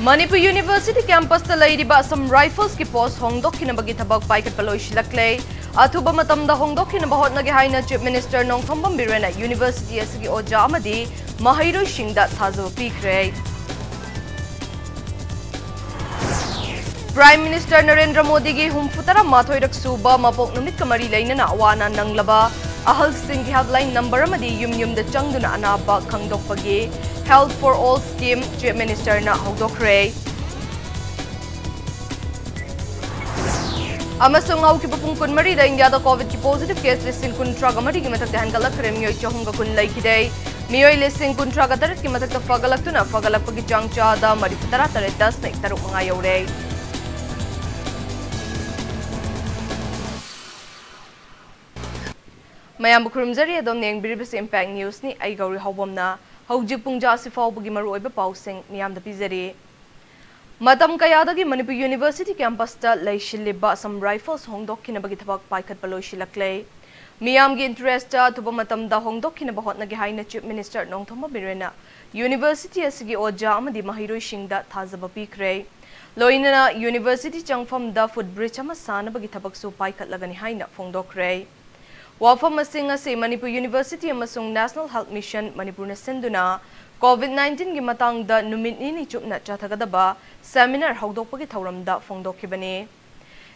Manipur University campus ta leiriba some rifles ki post hongdokkinabagi thabak paikatpa loisilakle athuba matamda hongdokkinaba hotnage haina chief minister Nongthombam Birena university asigi oja amadi mahairoi singda thajaba pikre. Prime Minister Narendra Modi ki humfutara mathoirak suba mapok numit kamari lainana awana nanglaba ahal singh helpline number amadi yum da changduna anaba khangdokpagi Health for All scheme Chief Minister na hogdokre. Amasung auki papung kun mari da India da COVID ki positive case listing kun traga mari ki matak dahan galak kare miyoi chahunga kun lai kidai. Miyoi listing kun traga tarit ki matak da fagalak tu na fagalak pagi jangcha da mari putara tarit das na iktaruk mga yaure. Mayam bukurumzari adom neng biribis impact news ni ay gauri hawam na. Hawjik pungja si faubagi maruoiba pausing miyam da pizari. Matam kayadagi Manipur University campus ta laishiliba some rifles hongdokkinabagi thabak paikat paloy silakle. Miyam gi interest ta tuba matam da hongdokkinaba hotnagi haina Chief Minister Nongthombam Birena University asigi oja amadi mahiroi singda thajaba pikre. Loinana University changfam da foot bridge ama sanabagi thabak su paikat lagani haina phongdokre. Wafam masing ase Manipur University amasung National Health Mission Manipur na senduna COVID-19 gi matang da numit ni chupna chathagadaba seminar hawdokpagi thauramda phongdokhibani.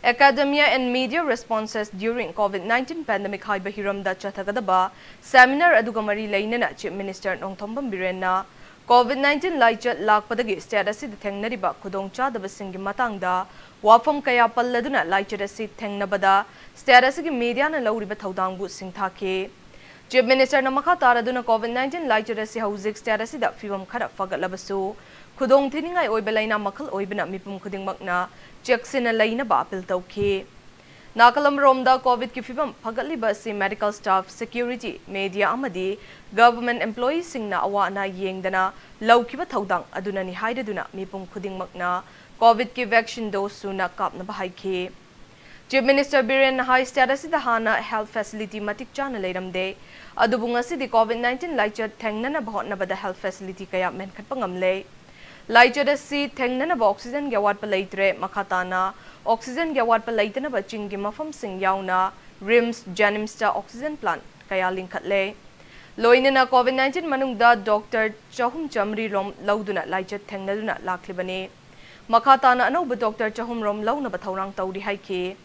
Academia and media responses during COVID-19 pandemic haiba hiramda chathagadaba seminar aduga mari lainana Chief Minister Nongthombam Birena COVID-19 laichat lakpadagi state asida thengnariba khudongchadaba singi matangda wafam kaya palladuna laichat asi thengnabada state asigi media na lauriba thaudangbu singthake. Chief Minister na makha taraduna COVID-19 laichat asi hauzik state asida fiwam khara fagatlabasu khudong thiningai oiba laina makhal oibana mipum khudingmakna checksina laina ba appeal tawkhe. Nakalam romda COVID ki fibam fagatliba si medical staff, security, media amadi government employees singna awana yengdana laukiba thaudang aduna ni haidaduna mipum khudingmakna COVID ki vaccine dose suna kapna bahaikhe. Chief Minister Biren high status da hana health facility matik chana leiramde adubunga si di COVID-19 laichat thengnana bahotna bada health facility kaya menkhat pangamle. Laichat si thengnana ba oxygen gyawat pa leitre makhatana oxygen gyawat pa leitana ba chingi mafam sing yauna RIMS Janims ta oxygen plant kaya lingkhatle. Loinana COVID-19 manungda Dr. Chahum Chamri rom lauduna laichat thengnaduna laklibani. Makhatana anoba Dr. Chahum rom launa ba thaurang tawri haike.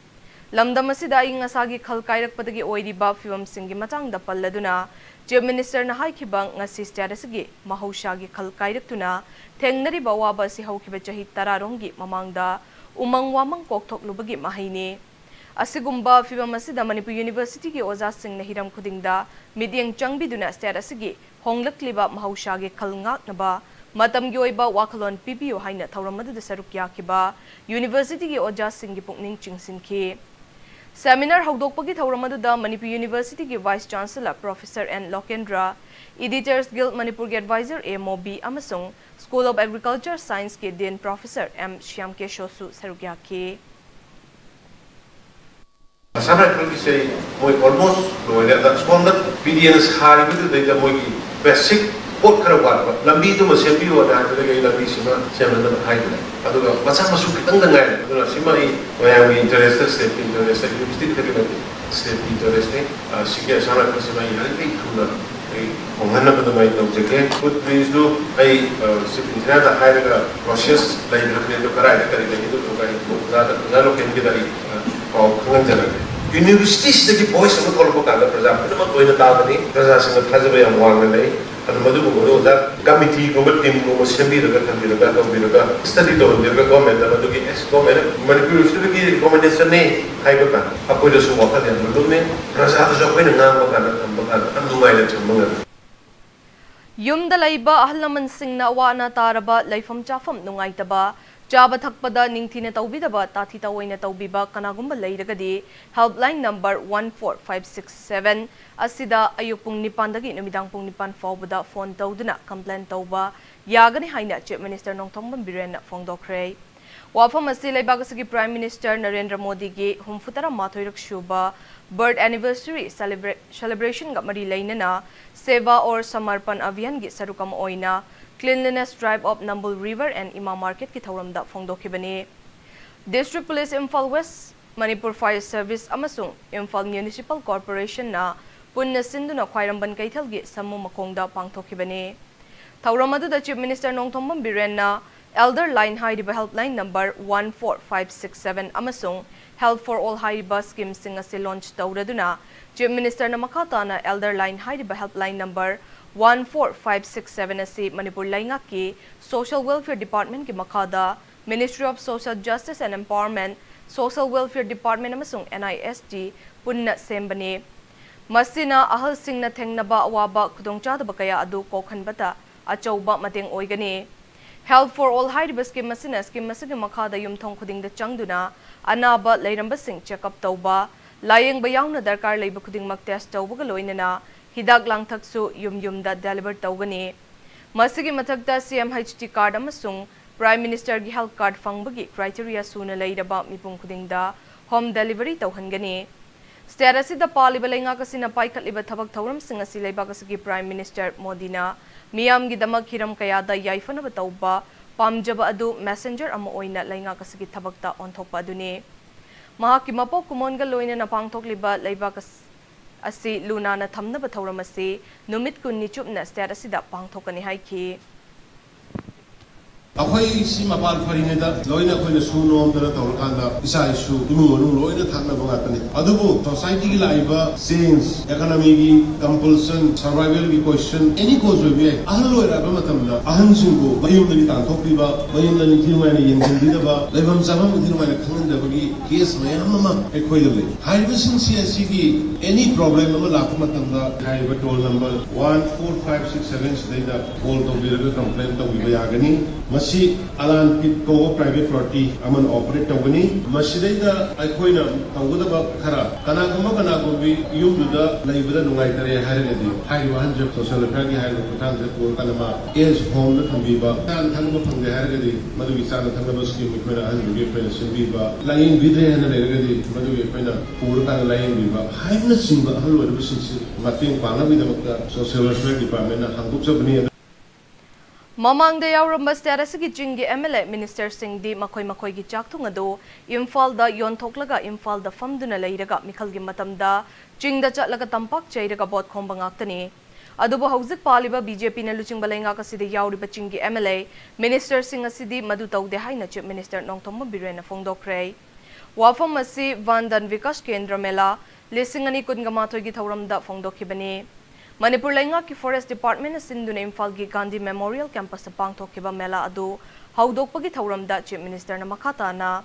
Lamdam asida ing asagi khal kairak padagi oiriba fiwam singi matangda palladuna Chief Minister na haikibang ngasi statusgi mahausagi khal kairak tuna thengnari bawaba si haukiba chahi tararongi mamangda umang wamang kokthok lubagi mahaini. Asigumba fiwam asida Manipur University ki oja sing na hiram khudingda midyang changbiduna statusgi honglakliba mahausagi khal ngaknaba matam gi oiba wakalon PPO haina thauramadu da saruk yakiba University ki oja singi pukning chingsinki. Seminar hawdokpagi thauramadu da Manipur University ki Vice Chancellor Professor N. Lokendra, Editors Guild Manipur ki Advisor MOB amasung School of Agriculture Science ki Dean Professor M. Shyamkeshwar su saruk yaki. Sampai pergi saya, moi almost loy dah sekolah dah PDNS hari itu dah moi basic pot kerawat, lambi itu masih lambi ada lagi lambi semua saya mendapat hai tu. Aduh, macam masuk kita dengar, aduh semua ini yang interest, state interest, university kita lagi state interest ni, sikit sangat semua ini hari ini kuna, orang mana pada main tahu je. Put please do, sebenarnya dah hai dekat proses lain lagi itu kerai dekat itu tu kan, zat loken kita ni kau kangen jalan. University sedikit boys sama kalau bukan ada perjalanan, itu mah boy nak tahu ni, perjalanan sangat khas bayar muang ni. Ada madu buku dah committee komit tim komit sembi dekat kami dekat study tu dekat government ada madu ki government Manipur University ki recommendation ni hai bukan apa itu semua kan yang belum ni rasa tu jauh ni ngang bukan lumai le cuma. Yumda laiba ahlaman singna wana taraba laifam chafam nungai taba Chaba thakpada ningthina tawbidaba tathi tawoina tawbiba kanagumba leiragadi helpline number 14567 asida ayuk pung nipandagi numidang pung nipan fawbada phone tawduna complaint tawba yagani haina Chief Minister Nongthombam Birena phongdokre. Wafam asi laibagasi Prime Minister Narendra Modi gi humfutara mathoirak shuba birth anniversary celebration ga mari lainana seva or samarpan abhiyan gi sarukam oina Cleanliness Drive of Nambul River and Ima Market ki thauramda phongdokhibani. District Police Imphal West, Manipur Fire Service amasung Imphal Municipal Corporation na punna sinduna khwairamban kaithalgi sammu makongda pangthokhibani. Thauram aduda Chief Minister Nongthombam Biren na Elder Line Haidiba Helpline number 14567 amasung Help for All Haidiba scheme sing ase launch tauraduna Chief Minister na makata na Elder Line Haidiba Helpline number 14567 ase Manipur Laingaki Social Welfare Department ki makada Ministry of Social Justice and Empowerment Social Welfare Department amasung NISG punna sembani. Masina ahal singna thengnaba awaba khudongchadaba kaya adu kokhanbata achauba mateng oigani. Help for All Haidiba scheme masina scheme masigi makada yumthong khudingda changduna anaba leiramba sing check up tauba layengba yauna darkar leiba khudingmak test tauba loinana hidak langthaksu yumda deliver taugani. Masigi mathakta CMHT card amasung Prime Minister gi health card fangbagi criteria suna leiraba mipung khudingda home delivery tauhangani. Status da paliba lenga kasina paikatliba thabak thauram sing asi leiba kasigi Prime Minister Modina Miyam gi damak hiram kayada yaifanaba tauba pamjaba adu messenger ama oina lenga kasigi thabakta onthokpa aduni. Mahaki mapok kumonga loina na pangthokliba leiba kas asi luna na thamnaba thauram asi numit kunni chupna status da pangthokani haiki. Akhoi si mapal faringeda loina khoina sunom dara tawrkanda isa isu imungonu loina thakna bangatani adubu society gi laiba change economy gi compulsion survival gi question any cause will be ahal loira ba matamna ahan singu bayum dani tan thokliba bayum dani thirmani yengin daba leibam sabam thirmani khangda bagi case mayam ma ekhoi le haiba sing si gi any problem ma lakh matamda haiba toll number 14567 sedaida call to biraga complaint to biyagani Masi alan pit ko private property aman operate tawani masidayda aikoina tawda ba khara kana ko bi yumduda laibada nungai tare haragadi haiwa hanje social welfare gi haiwa kutan de ko kana ma is home na thambi ba tan thang ba phangde haragadi madu isana thang ba scheme mi khona han bi phena simbi ba lain bidre hana legadi madu bi phena pur kana lain bi ba haina simba halwa de sinsi mating panga bi da social welfare department na hanguk sabni Mamang da yauramba status gi jingi MLA Minister Singh di makoi gi chakthung ado Imphal da yonthoklaga Imphal da famduna leiraga mikhal gi matamda jingda chatlaga tampak chairaga bot khomba ngaktani adubo hauzik paliba BJP na luchingba lenga kasida yauriba jingi MLA Minister Singh asidi madu taude haina Chief Minister Nongthomba Biren na phongdokre wafam asi Vandan Vikas Kendra Mela lisingani kungamathoi gi thauramda phongdokhibani Manipur Lainga ki Forest Department sinduna Imphal gi Gandhi Memorial Campus pangthokhiba mela adu haudokpagi thauramda Chief Minister na makata na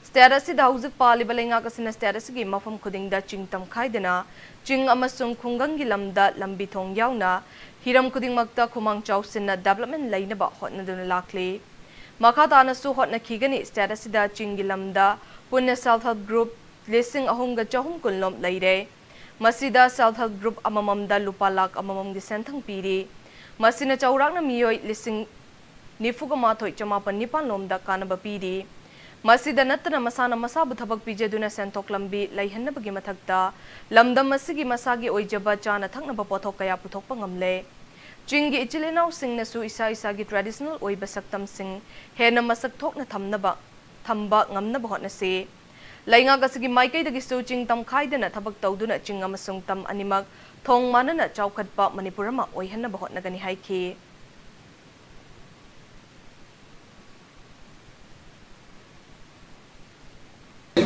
status da hauzik paliba lenga kasina status gi mafam khudingda chingtam khaidena ching amasung khungang gi lamda lambi thong yauna hiram khudingmakta khumang chausinna development lainaba hotnaduna lakli makata na su hotna khigani status da ching gi lamda punna self help group lising ahunga chahum kunlom laire Masida Self Help Group amamamda lupa lak amamam gi senthang piri masina chaurakna miyoi lising nifuga mathoi chamapan nipan lomda kanaba piri masida natna masana masabu thabak pijaduna sentok lambi laihanna bagi mathakta lamdam masigi masagi oijaba chana thakna ba pothok kaya puthokpa ngamle jingi ichilenau singna su isa gi traditional oiba saktam sing hena masak thokna thamba ngamna ba hotna se Lainga kasigi maikai dagi su ching tam khaidana thabak tawduna ching amasung tam animak thong manana chawkhatpa Manipurama oihanna bahot nagani haiki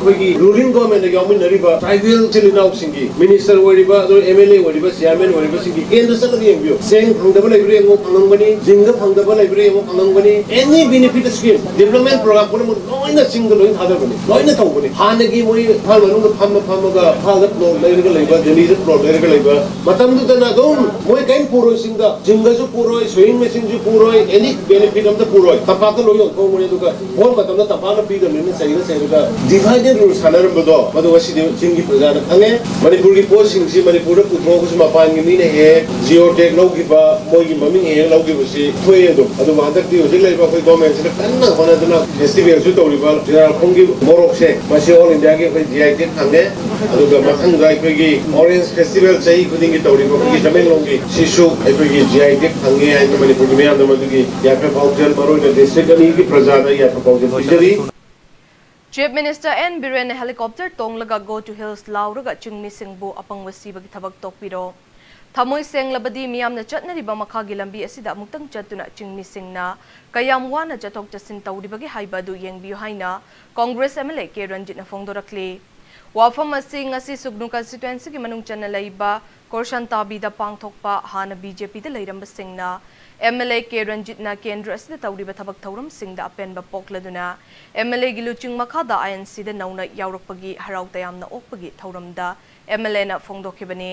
Koigi ruling government the government riba tribal chilinau singi minister wariba or MLA wariba chairman wariba singi kendra sakadi engyo seng phangdaba library engo pangangbani jinga phangdaba library engo pangangbani any benefit scheme development program ko mo loina single loin hadabani loina tawbani hanagi moi phal manung phamga phala floor leirga leiba jeniza floor leirga leiba matamdu dana dum moi kain puro singa jinga ju puro swing machine ju puro any benefit of the puro tapaka loyo ko mo duka bol matamda tapana pi gamne saira saira divide ꯊꯥꯏꯅ rule ꯁꯥꯟꯅꯔꯝꯕꯗꯣ ꯃꯗꯨ ꯉꯁꯤꯗꯤ ꯆꯤꯡꯒꯤ ꯄ꯭ꯔꯖꯥꯅ ꯈꯪꯉꯦ ꯃꯅꯤꯄꯨꯔꯒꯤ ꯄꯣꯠꯁꯤꯡꯁꯤ ꯃꯅꯤꯄꯨꯔꯗ ꯄꯨꯊꯣꯛꯑꯒꯁꯨ ꯃꯄꯥꯟꯒꯤ ꯃꯤꯅ ꯍꯦꯛ ꯖꯤꯑꯣꯇꯦꯛ ꯂꯧꯈꯤꯕ ꯃꯣꯏꯒꯤ ꯃꯃꯤꯡ ꯍꯦꯛ ꯂꯧꯈꯤꯕꯁꯤ ꯊꯣꯛꯑꯦ ꯑꯗꯨꯕꯨ ꯍꯟꯗꯛꯇꯤ ꯍꯧꯖꯤꯛ ꯂꯩꯔꯤꯕ ꯑꯩꯈꯣꯏ ꯒꯣꯔꯃꯦꯟꯁꯤꯅ ꯀꯟꯅ ꯍꯣꯠꯅꯗꯨꯅ ꯐꯦꯁꯇꯤꯚꯦꯜꯁꯨ ꯇꯧꯔꯤꯕ ꯖꯦꯔꯥꯈꯣꯡꯒꯤ ꯃꯣꯔꯣꯛꯁꯦ ꯃꯁꯤ ꯑꯣꯜ ꯏꯟꯗꯤꯌꯥꯒꯤ ꯑꯩꯈꯣꯏ GI ꯇꯦꯛ ꯐꯪꯉꯦ ꯑꯗꯨꯒ ꯃꯊꯪꯗ ꯑꯩꯈꯣꯏꯒꯤ ꯑꯣꯔꯦꯟꯖ ꯐꯦꯁꯇꯤꯚꯦꯜ ꯆꯍꯤ ꯈꯨꯗꯤꯡꯒꯤ ꯇꯧꯔꯤꯕ ꯑꯩꯈꯣꯏꯒꯤ ꯇꯃꯦꯡꯂꯣꯡꯒꯤ ꯁꯤꯁꯨ ꯑꯩꯈꯣꯏꯒꯤ GI ꯇꯦꯛ ꯐꯪꯉꯦ ꯍꯥꯏꯅ ꯃꯅꯤꯄꯨꯔꯒꯤ ꯃꯤꯌꯥꯝꯗ ꯃꯗꯨꯒꯤ ꯌꯥꯏꯐ ꯄꯥꯎꯖꯦꯜ ꯃꯔꯨꯑꯣꯏꯅ ꯗꯤꯁꯇ꯭ꯔꯤꯛ ꯑꯅꯤꯒꯤ प्रजा ꯌꯥꯏꯐ ꯄꯥꯎꯖꯦꯜ ꯄꯤꯖꯔꯤ Chief Minister N. Biren helicopter tonglaga go to hills lauraga chingmi singbu apangwa sibagi thabak tokpiro. Thamoi senglabadi miyamna chatnariba makhagi lambi asida amuktang chatuna chingmi singna kayam wana chatok chasin tawribagi haibadu yengbiu haina Congress MLA K. Ranjitna fongdorakli. Wafam asi ngasi Sugnu constituency ki manung channa laiba Korshantabida pangthokpa hana BJP da lairamba singna MLA K. Ranjitna Kendra asida tawriba thabak thauram singda apenba pokladuna MLA gi luching makhada INC da nauna yaurakpagi harau tayamna okpagi thauramda MLA na fongdokhibani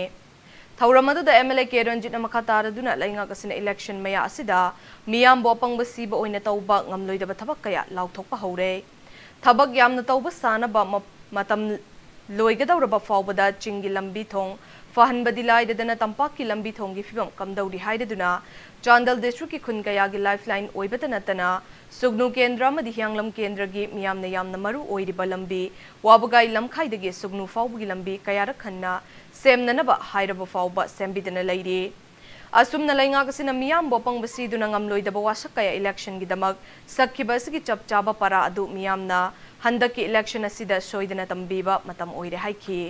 thauram adu da MLA K. Ranjitna makhataraduna lainga kasina election maya asida miyam bo apangba siba oina tawba ngamloidaba thabak kaya lauthokpa hore thabak yamna tawba sanaba matam loigadawraba fawbada chingi lambi thong fahanbadi laidadana tampakki lambi thongi fibam kamdauri haidaduna Chandal district ki khun kayagi lifeline oibata natana Sugnu Kendra amadi Hianglam Kendra gi miyamna yamna maru oiriba lambi wabagai lamkhaidagi Sugnu fawbugi lambi kayara khanna semnanaba hairaba fawba sembidana leiri asumna lainga kasina miyam bopang basiduna ngamloidaba wasakaya election gi damak sakhiba asigi chapchaba para adu miyamna handaki election asida soidana tambiba matam oire haiki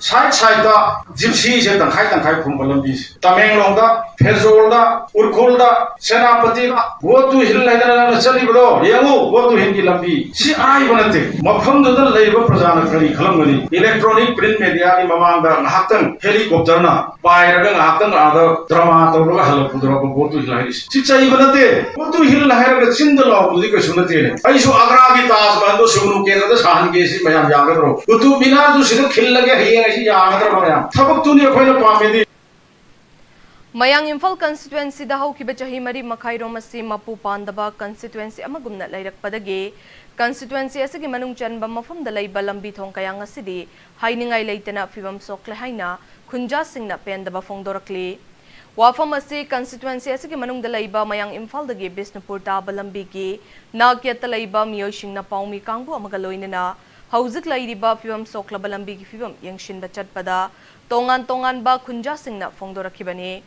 Side da gypsy se tangkai phumba lambi Tamenglong da Phezol da Urkhul da Senapati da go to hill laidana chali bro yangu go to hindi lambi si ai banate mafam da leiba prajana khali khalamgani electronic print media ni mamang da ngahtan helicopter na pairaga ngahtan ada drama tawra halapudra go to hill hairis si chai banate go to hill hairaga chinda law budi ka sunate ai su agra gi tas bando sunu ke da sahan ke si mayam yagadro utu bina du sidu khillage hi Mayang Imphal constituency da haukiba chahi mari makhairom asi mapu pandaba constituency amagumna lairakpadagi constituency asigi manung chanba mafam da laiba lambi thong kayang asidi hainingai leitana fibam sokle haina khunja singna pendaba fongdorakli wafam asi constituency asigi manung da laiba Mayang Imphal dagi Bisnupur taba lambi gi nagyata laiba miyoi singna paumi kangbu amaga loinana Hauzik lairiba fibam soklaba lambi gi fibam yengshinba chatpada tongan ba khunja singna fongdorakhibani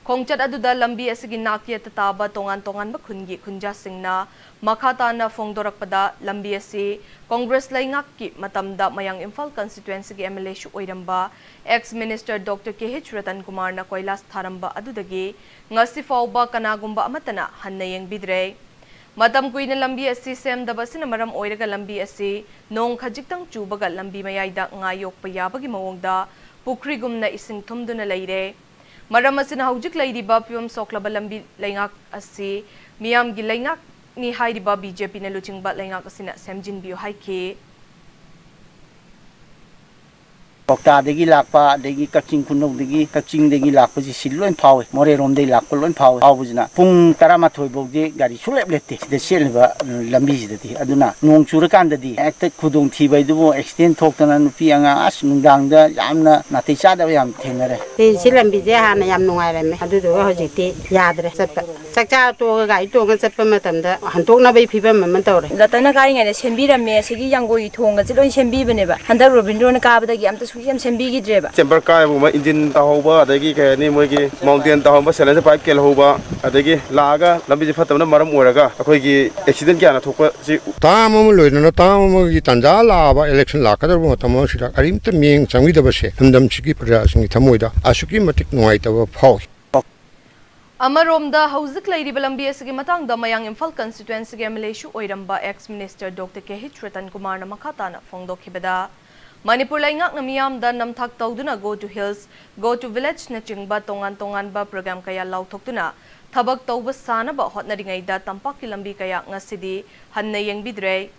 khongchat aduda lambi asigi nakyata taba tongan ba khungi khunja singna makhata na fongdorakpada lambi asi Congress laingak ki matamda Mayang Imphal constituency gi MLA shu oiramba ex minister Dr. K.H. Ratan Kumar na koilas tharamba adudagi ngasi fawba kanagumba amatana hanna yengbidre Matam kuina lambi asi sem dabasina maram oiraga lambi asi nong khajiktang chubaga lambi mayaida ngayokpa yabagi mawongda pukrigumna ising thumduna leire maram asina haujik leiriba piom soklaba lambi laingak asi miyam gi laingak ni hairiba BJP na luchingba laingak asina semjin bio haike Kokta degi lakpa degi Kaching Kunok degi Kaching degi lakpa ji silloin phawe more rom dei lakpa loin phawe awbujina pung 12 bogdi gari sulep lette sida selba lambi sidati aduna nong churakan dadi ekta khudong thibai dubo extend thoktana nupi anga as nungdang da yamna natai chada yam thenare te silambi je hana yam nungai rame adu do hojikti yadre satpa sakcha to gai to ga satpa matamda hantokna bai phibam man tawre latana kai ngai sembirame sigi yangoi thonga jiloi sembibane ba handar Robindrona kabadagi amta suyam sembigi dreba chamber kai buma engine tahoba adagi kani moigi mountain tahoba cylinder pipe kel hoba adagi laga lambi fatamna maram oraga akhoi gi accident kya na thokpa si tamam loina tamam gi tanja la ba election la kadar bu tamam sira arim te ming changi da base handam chiki praja singi thamoida asuki matik nuai ta ba phau Amaromda Hauzik Lairiba lambi asigi matangda Mayang Imphal constituency gi MLA shu oiramba ex minister Dr. K.H. Ratan Kumar na makhatana fongdokhibada Manipur laingak na miyam da namthak tawduna go to hills, go to village na chingba tongan ba program kaya lauthokduna thabak tawba sanaba hotnaringai da tampakki lambi kaya ngasidi hanna yengbidre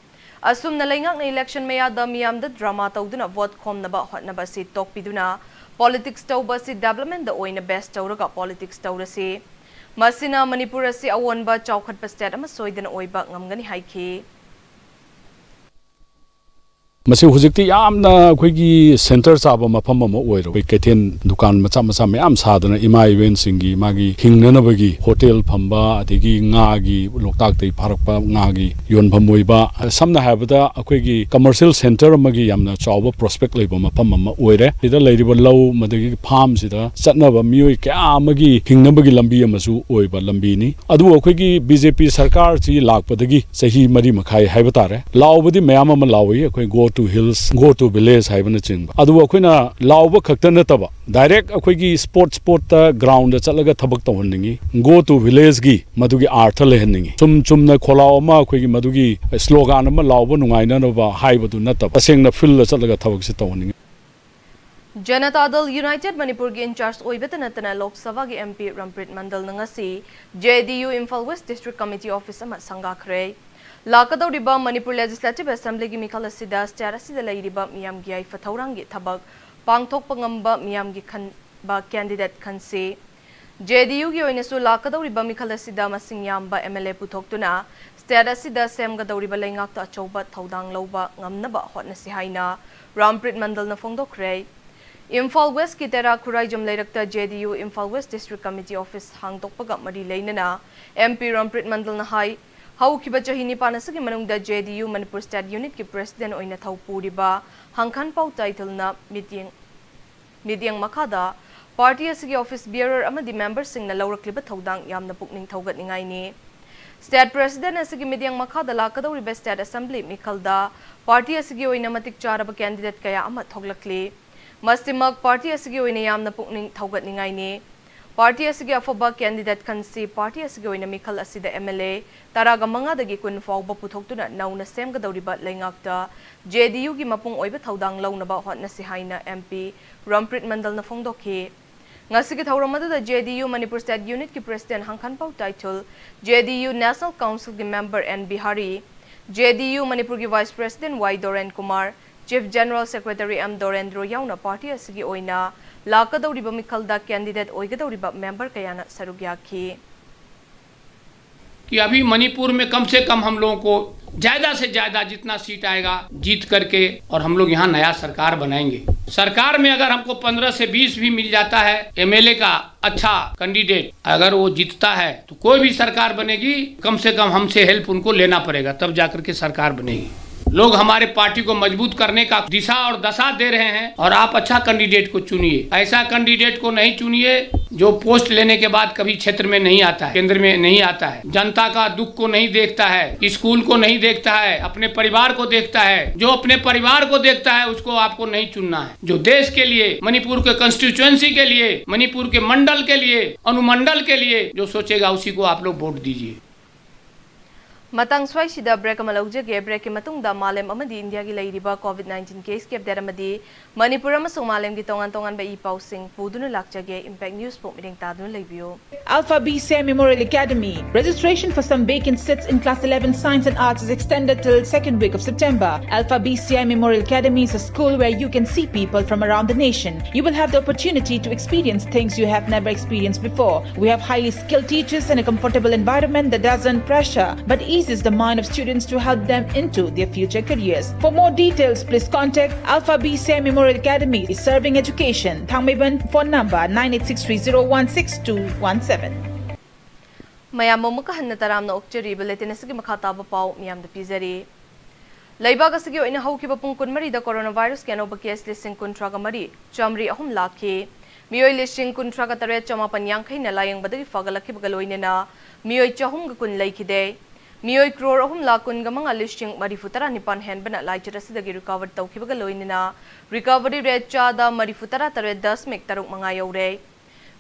asum na laingak na election maya da miyam da drama tawduna vote khomnaba hotnaba si tokpiduna politics tawba si development da oina best tawraga politics tawrasi masina Manipur asi awonba chawkhatpa state ama soidana oiba ngamgani haiki मसे हुजिक्ति यामना अखोइगी centre चाबा मफम अमा ओइरो कैथेन दुकान मचा मचा मयाम सादना इमा event सिंगी मागी हिंगननबगी hotel फंबा अदिगी ngaगी Loktak तै फारकपा ngaगी योनफम ओइबा समना हाबदा अखोइगी commercial centre अमगी यामना चावबा prospect लेबा मफम अमा ओइरे इदा लैरिबा लौ मदगी फार्म सिदा चटनबा मियोय क्या अमगी हिंगनबगी लंबी अमसु ओइबा लंबीनी अदु अखोइगी बीजेपी सरकार ची लाकपदगी सही मरी मखाई हाइबा तारे लावबदी मयाम अमा लावई अखोइ go to hills go to village हाइबना चिंग अदु अखोइना लावबा खक्ता नतबा डायरेक्ट अखोइगी स्पोर्ट ग्राउंड चलगा थबक तवहनिंगी गो टू विलेज गी मदुगी अर्थ लेहनिंगी चुमना खोलाव अमा अखोइगी मदुगी स्लोगान अमा लावबा नुंगाइननबा हाइबदु नतबा असेंगना फिल्ड चलगा थबक से तवहनिंगी जनता दल यूनाइटेड मणिपुर की इंचार्ज ओइबता नतना लोकसभा की एमपी रमप्रीत मंडल नंगसी JDU Imphal west district committee office अमा संगाखरे लाकदौरिबा मणिपुर लेजिस्लेटिव असेंबली की मिखल असिदा स्टेट असिदा लैरिबा मियाम गी फथौरांगी थबक पांगथोकपा ngamba मियाम गी खनबा कैंडिडेट खनसे जेडीयू की ओइनसु लाकदौरिबा मिखल असिदा मसिंग यामबा एमएलए पुथोक्तुना स्टेट असिदा सेमगदौरिबा लैंगाक्ता अचौबा थौदांग लौबा ngamnaba hotnasi haina Rampreet Mandal न फोंदोखरे इम्फाल वेस्ट की तेरा खुराइजम लेरक्ता JDU Imphal west district committee office हांगतोकपगा मरी लेनना एमपी रमप्रीत मंडल न हाई हौखिबा चही निपानसगी मनुंगदा जेडीयू मणिपुर स्टेट यूनिट की प्रेसिडेंट ओइना थौपुरिबा हंखन पाउ टाइटलना मीटिंग मखादा पार्टी असगी ऑफिस बियरर अमदी मेंबर सिंगना लौरक्लिबा थौदांग यामना पुकनिंग थौगतनिंगाइनी स्टेट प्रेसिडेंट असगी मीटिंग मखादा लाकदौरिबा स्टेट असेंबली मिखलदा पार्टी असगी ओइना मतिक चारबा कैंडिडेट कया अमा थोगलक्ली मस्तिमक पार्टी असगी ओइना यामना पुकनिंग थौगतनिंगाइनी पार्टी असगी अफबा कैंडिडेट खनसी पार्टी असगी ओइना मिखल असिदा एमएलए तरागा मंगादगी कुन फाउबा पुथोक्तुना नौना सेमगदौरिबा लैंगाक्ता जेडीयू की मपुंग ओइबा थौदांग लौनबा हॉटनसी हाइना एमपी रमप्रीत मंडल न फोंदोखी ngasi ki thauram adu JDU Manipur State Unit ki President Hangkhan Pau title JDU National Council ki member N Bihari JDU Manipur ki Vice President Y Doren Kumar Chief General Secretary M Dorendro yauna party asigi oina lakadawriba mikhalda candidate oigadawriba member kayana sarugya ki कि अभी मणिपुर में कम से कम हम लोगों को ज्यादा से ज्यादा जितना सीट आएगा जीत करके और हम लोग यहाँ नया सरकार बनाएंगे। सरकार में अगर हमको 15 से 20 भी मिल जाता है एमएलए का अच्छा कैंडिडेट अगर वो जीतता है तो कोई भी सरकार बनेगी कम से कम हमसे हेल्प उनको लेना पड़ेगा तब जाकर के सरकार बनेगी। लोग हमारे पार्टी को मजबूत करने का दिशा और दशा दे रहे हैं और आप अच्छा कैंडिडेट को चुनिए। ऐसा कैंडिडेट को नहीं चुनिए जो पोस्ट लेने के बाद कभी क्षेत्र में नहीं आता है, केंद्र में नहीं आता है, जनता का दुख को नहीं देखता है, स्कूल को नहीं देखता है, अपने परिवार को देखता है। जो अपने परिवार को देखता है उसको आपको नहीं चुनना है। जो देश के लिए, मणिपुर के कंस्टिट्यूएंसी के लिए, मणिपुर के मंडल के लिए, अनुमंडल के लिए जो सोचेगा उसी को आप लोग वोट दीजिए। मतंग स्वाइसिदा ब्रेक अमा लौजगे ब्रेक के मतुंगदा मालेम अमदी इंडिया की लैरिबा कोविड-19 केस के अपडेट अमदी मणिपुर अमसुंग मालेम की तोंगान तोंगान बा ई पाउसिंग पुदुना लाक्चगे इंपैक्ट न्यूज पो मिटिंग तादुन लेबियो। Alpha BCI Memorial Academy. Registration for some vacant seats in Class 11 Science and Arts is extended till 2nd week of September. Alpha BCI Memorial Academy is a school where you can see people from around the nation. You will have the opportunity to experience things you have never experienced before. We have highly skilled teachers and a comfortable environment that doesn't pressure but eases the mind of students to help them into their future careers. For more details, please contact Alpha BCI Memorial Academy. Is serving education. Thangmeban phone number 9863016217. Mayam muka hanna taram na okchari bulletin asigi makhata ba pau miyam da pizari. Laiba ga sigi oina hau ki ba pung kunmari da coronavirus ke no ba case listing kuntra ga mari chamri ahum lakhi. Miyoi listing kuntra ga tare chamapan yangkai na layang badagi fagalaki bagaloine na miyoi chahum ga kun laikide. Miyoi crore ahum lakun ga mga listing marifutara nipan hen bana laichira sidagi recover tawki bagaloine na recovery rate chada marifutara tare 10 mek taruk mga yaure.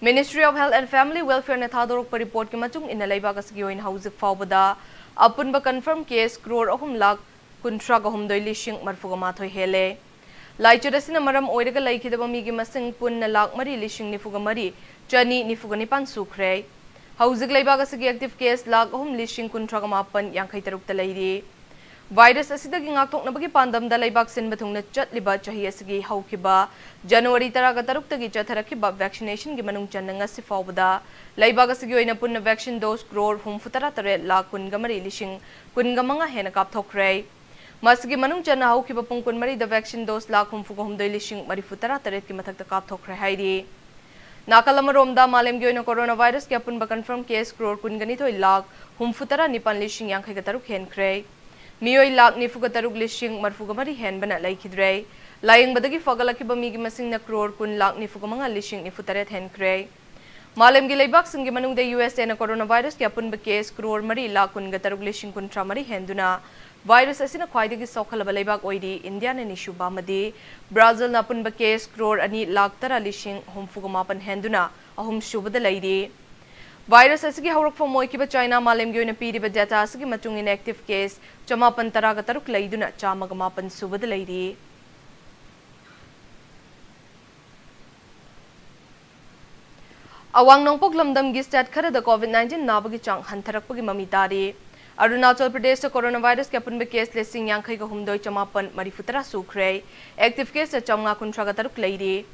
Ministry of Health and Family Welfare ne thadorok pa report ki matung ina laibag asigi oin hauzik fawbada apun ba confirm case crore ahum lak kuntra ga hum doi lishing marfuga mathoi hele laichira sina maram oiraga laikidaba mi gi masing pun na lak mari lishing nifuga mari chani nifuga nipan sukre hauzik laibag asigi active case lak ahum lishing kuntra ga mapan yankai taruk ta lairi virus asidagi ngaktok nabagi pandam da laibag sin bathungna chatliba chahi asigi haukiba January taraga taruk tagi chatharakiba vaccination gi manung channanga sifawbada laibag asigi oina punna vaccine dose crore hum futara tare la kun gamari lishing kun gamanga hena kapthokre मसगी मनुंग चना हौखिबा पुंग कुनमरी the vaccine dose lakh 34,000 की मथक्ता कापथोखरे हाइरी नाकल अमरोमदा मालेम की corona virus की अपुनब confirm case crore 19,953,000 हेनख्रे मियोई lakh 93,000 हेनबना लेखिद्रे लायंगबदगी फगलखिबा मीगी मसिंगना crore 10,95,000 हेनख्रे मालेम की लेबाक सिंगी मनुंग USA corona virus की अपुनब case crore 3,13,000 हेंदुना virus असिना ख्वाइदगी सौखलबा लेबाक ओइदी इंडिया ने निशुबा मदी ब्राजील ना अपुनब केस करोड़ 2,13,000 हेंदुना अहुम सुबदा लैदी वायरस असिगी हौरकफम मोइकिबा चाइना मालेम की पीरिबा डेटा असिगी मतुंग इन एक्टिव केस 53 लैदुना 109 सुबदा लैदी अवांग नोंपोक लमदम की स्टेट खरद कोविड-19 नाबगी चांग हंथरकपगी ममी तारी अरुणाचल प्रदेश कोरोना वायरस के अपुनब केस 5,58,950 सूख्रे एक्टिव केस 553 लैरी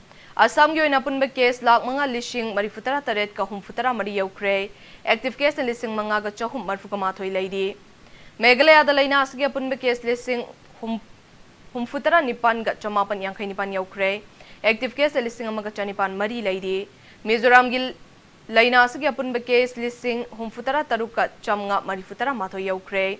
असम की अपुनब केस 5,53,953 यौख्रे एक्टिव केस 5,430 लैरी मेघालय लैना असगी अपुनब केस 59,959 यौख्रे एक्टिव केस 1,994 लैरी मिजोरम की लैना की अपुनब केस 63,930 यौख्रे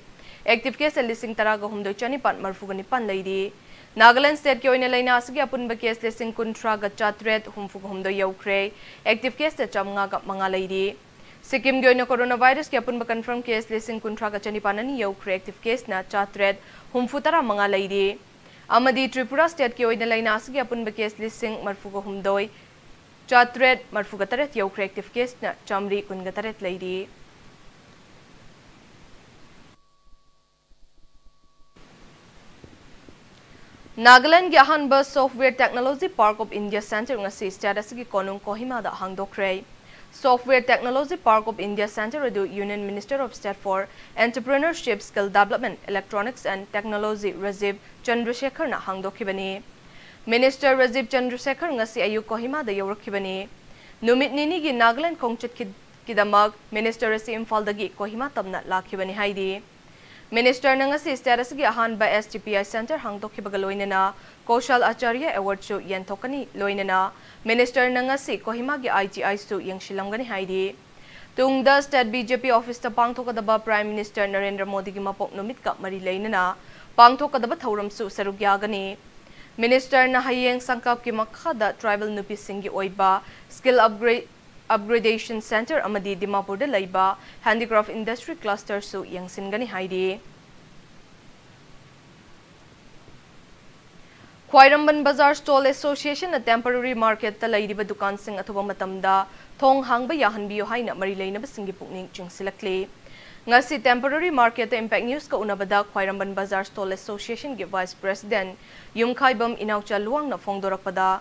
एक्टिव केस 10,930 लैरी नागालैंड स्टेट की लैना की अपुनब केस 19,330 यौख्रे एक्टिव केस 505 लैरी सिक्किम की कोरोना वायरस की अपुनब कन्फर्म केस 19,930 यौख्रे एक्टिव केस 435 लैरी त्रिपुरा स्टेट की लैना की अपुनब केस 438 यौख्रे एक्टिव केस 1,913 लैरी नागालैंड की अहंब software technology park of India centre state की कोनुंग कोहिमा हांगदोख्रे software technology park of India centre union minister of state for entrepreneurship skill development electronics and technology Rajeev Chandrasekhar हांगदोखिबनी मिनिस्टर राजीव चंद्रशेखर अयुक कोहिमा यौरखिबनी नुमित निनी की नागालैंड खोंगचटकीदमक मिनिस्टर इम्फाल कोहिमा तमना लाखिबनी हाइदी मिनिस्टर स्टेट की अहानब STPI सेंटर हांगदोखिबगा लोइनना कौशल आचार्य अवार्ड येंथोकनी लोइनना मिनिस्टर कोहिमा की ITI यंगशिलमगनी हाइदी तुंगदा स्टेट BJP ऑफिस पांगथोकदबा प्राइम मिनिस्टर नरेंद्र मोदी की मपोक नुमित का मरी लेनना पांगथोकदबा थौरमसु सरुक यागनी मिनिस्टर हयेंग संकल्प की मखादा ट्राइबल नुपीसिंगी ओइबा स्किल अपग्रेडेशन सेंटर अमदी दिमापुर लैबा हैंडीक्राफ्ट इंडस्ट्री क्लस्टर सु यंगसिनगनी हाइदी Khwairamband Bazar stall association temporary market लैरिबा दुकान सिंग अथुबा मतमदा थोंग हांगबा याहनबियो हाइना मरी लेनबसिंगी पुकनिंग चिंगसिलक्ले ngasi temporary market impact news ka unabada Khwairambon Bazaar Stall Association ki Vice President Yumkhaibam Inaucha Luangna phongdorakpada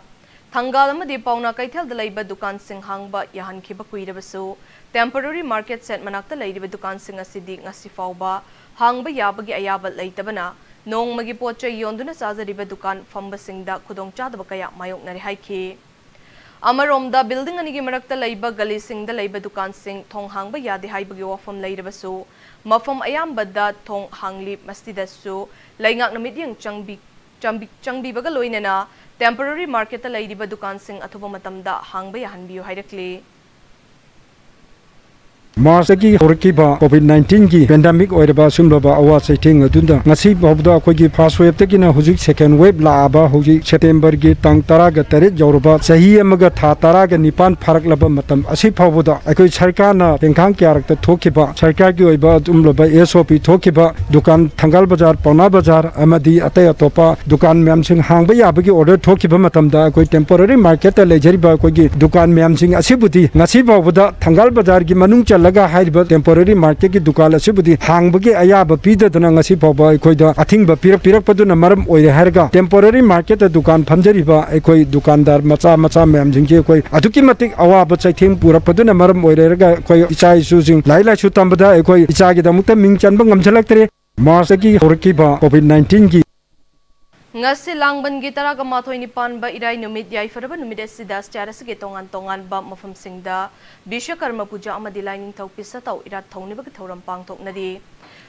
thangal amadi pauna kaithel da leiba dukan sing hangba yahan khiba kuirabasu temporary market set manakta leiba dukan sing asidi ngasi fauba hangba yabagi ayaba leitabana nongmagi pocha yonduna sajariba dukan famba singda khudong chadaba kaya mayoknari haiki अमरोमदा building अनिगी मरक्ता लैबा गली सिंगदा लैबा दुकान सिंग थोंग हांगबा यादे हाइबगी वाफम लैरबसु मफम अयामबदा थोंग हांगली मस्तिदसु लैंगाक नमिदियंग चंगबीबगा लोइनना temporary market लैरिबा दुकान सिंग अथुबा मतमदा हांगबा याहनबियो हाइरक्ले मार्च की होरकीबा कोविड-19 की पेंडेमिक ओइरबा सुमबा अवा सैथिंग अदुंदा ngasi bawda akhoi first wave tekina hujuk second wave laaba hujuk September की tang 10 ga 3 jawruba sahi amaga tha 10 ga 9 pharaklaba matam asi phawda akhoi sarkar na tengkhang kyarakta thokiba sarkar ki oiba umloba SOP thokiba dukan thangal bazar pauna bazar amadi atai atopa dukan myam sing hangba yabagi order thokiba matamda akhoi temporary market ta lejariba akhoi ki dukan myam sing asibudi ngasi bawda thangal bazar ki manung लगा हाइबा temporary market की दुकान असिबुदी हांगबगे अयाबा पीददना ngasi फौबा अखोइदा अथिंगबा पिरपदुना मरम ओइरे हारगा temporary market दुकान फमजरिबा अखोइ दुकानदार मचा मचा ma'am जिंगे अखोइ अदुकी मतिक अवाबा चैथिंग पुरपदुना मरम ओइरेगा अखोइ इचा इशुजिंग लाइलाइसु तंबदा अखोइ इचागी दमुक्ता Ming चनबा ngamjhalaktre मार्च की होरकीबा कोविड-19 की ngasi langbon gi taraga mathoi nipan ba irai numit yai faraba numit asida charas ge tongan tongan ba mafam singda bishwakarma puja amadi lining thau pisa tau irat thongni ba thoram pang thoknadi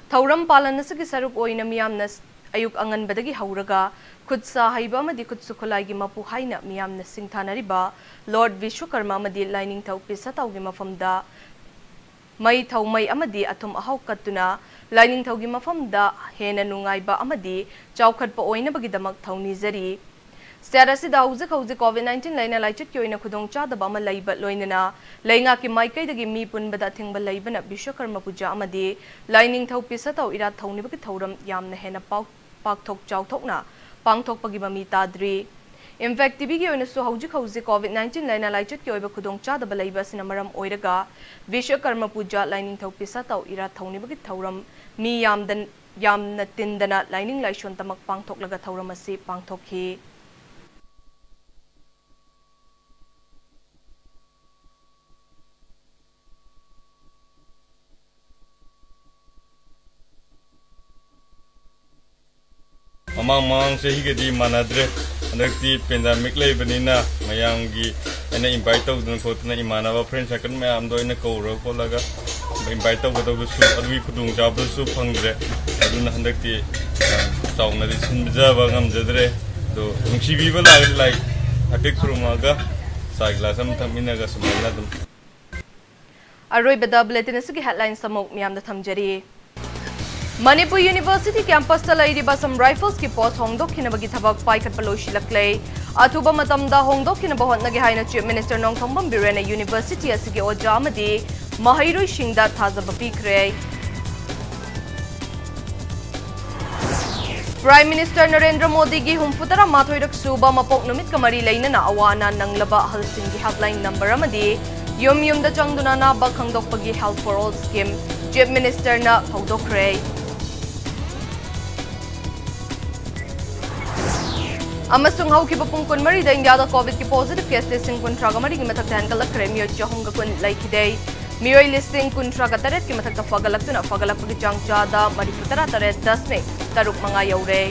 thoram palan asigi saruk oina miyamna अयुक अंगनबदगी हौरगा खुदसा हाइबा अमदी खुदसु खुलाइगी मपु हाइना मियामना सिंथानरिबा लॉर्ड विश्वकर्मा अमदी लाइनिंग थौ पिसताउगी मफमदा मई थौ मई अमदी अथुम अहाउ कत्तुना लाइनिंग थौगी मफमदा हेना नुंगाइबा अमदी चौखटपा ओइनबगीदमक थौनिजरी स्टेरसिदा हौजिक हौजिक कोविड-19 लाइना लाइचट की ओइना खुदोंग चादबा अमा लैबा लोइनना लैंगा की माइकैदगी मी पुनबदा थिंगबा लैबना विश्वकर्मा पूजा अमदी लाइनिंग थौ पिसताउ इरा थौनिबगी थौरम यामना हेना पाकथोक चाउथोकना पांगथोकपगी ममी ताद्री इनफैक्ट टीबी की ओइनसु हौजिक हौजिक कोविड-19 लाइना लाइचट की ओइबा खुदोंग चादबा लैबा सिना मरम ओइरगा विश्वकर्मा पूजा लाइनिंग थौ पिसताउ इरा थौनिबगी थौरम मी यामना तिंदना लाइनिंग लाइशोन तमक पांगथोकलगा थौरम असि पांगथोकही Mamang sih di mana dre, nanti pandemik lagi benina, mayang gi, ane invite tau dengan kau tena imana wa friends akan mayam do ane kau ro kau laga, invite tau kau su, adui kudung jawab su pang dre, adu nah nanti tahu nanti sunja bangam jadre, do mungsi biba lagi lagi, adik rumah ga, sagla sam thamina ga semua dum. Aroi beda bulletin segi headline samuk miyam da thamjari. Manipur University campus ta lairiba sam rifles ki post hongdok kinabagi thabak paikat paloshi laklei athuba matamda hongdok kinaba hotnagi haina chief minister Nongthombam Birena University asigi oja amadi mahairoi shingda thazaba pikre Prime Minister Narendra Modi gi humfutara mathoirak suba mapok numit kamari leinana awana nanglaba halsingi hotline number amadi yum da changduna na ba khangdokpagi health for all scheme chief minister na hongdokre अमसुंग हौकिबा पुंग कुनमरी दा India Covid की positive cases सिंग कुंट्रा गमरी की मथक हैंगलखरे मियो चहुंग कुन लाइखिदे मियो listing कुंट्रा का तरेत की मथक फगलक्तुना फगलक्पगी चांग चादा मरी 10 ने तरुक मंगा you're